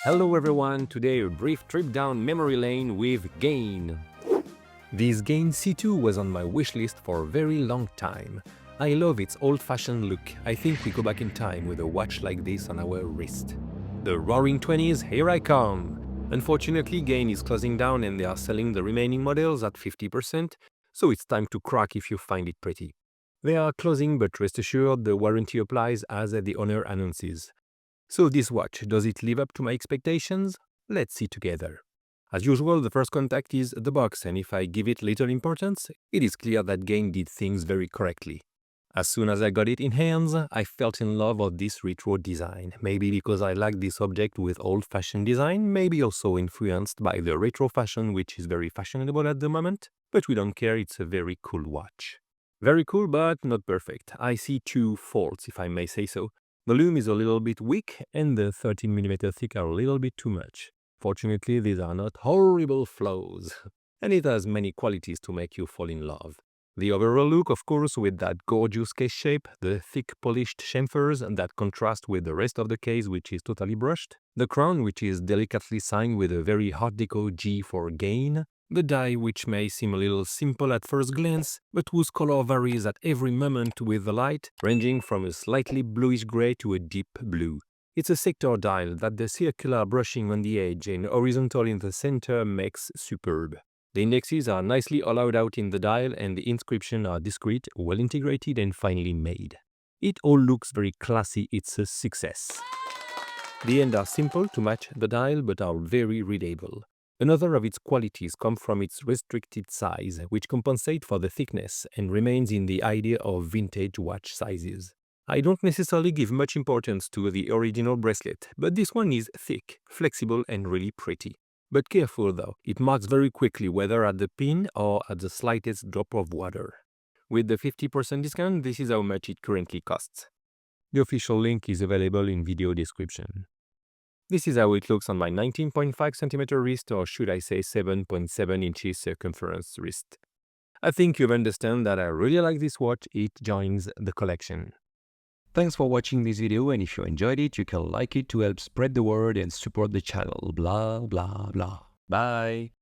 Hello everyone, today a brief trip down memory lane with Gane. This Gane C2 was on my wishlist for a very long time. I love its old-fashioned look. I think we go back in time with a watch like this on our wrist. The roaring 20s, here I come! Unfortunately, Gane is closing down and they are selling the remaining models at 50%, so it's time to crack if you find it pretty. They are closing, but rest assured the warranty applies as the owner announces. So this watch, does it live up to my expectations? Let's see together. As usual, the first contact is the box, and if I give it little importance, it is clear that Gane did things very correctly. As soon as I got it in hands, I felt in love with this retro design. Maybe because I like this object with old-fashioned design, maybe also influenced by the retro fashion which is very fashionable at the moment, but we don't care, it's a very cool watch. Very cool, but not perfect. I see two faults, if I may say so. The lume is a little bit weak, and the 13mm thick are a little bit too much. Fortunately, these are not horrible flaws, and it has many qualities to make you fall in love. The overall look, of course, with that gorgeous case shape, the thick polished chamfers that contrast with the rest of the case which is totally brushed, the crown which is delicately signed with a very Art Deco G for Gane, the die which may seem a little simple at first glance, but whose color varies at every moment with the light, ranging from a slightly bluish gray to a deep blue. It's a sector dial that the circular brushing on the edge and horizontal in the center makes superb. The indexes are nicely hollowed out in the dial and the inscriptions are discreet, well integrated and finely made. It all looks very classy, it's a success. The ends are simple to match the dial but are very readable. Another of its qualities comes from its restricted size, which compensates for the thickness and remains in the idea of vintage watch sizes. I don't necessarily give much importance to the original bracelet, but this one is thick, flexible and really pretty. But careful though, it marks very quickly whether at the pin or at the slightest drop of water. With the 50% discount, this is how much it currently costs. The official link is available in video description. This is how it looks on my 19.5 cm wrist, or should I say 7.7 inches circumference wrist. I think you understand that I really like this watch, it joins the collection. Thanks for watching this video, and if you enjoyed it, you can like it to help spread the word and support the channel. Blah blah blah. Bye!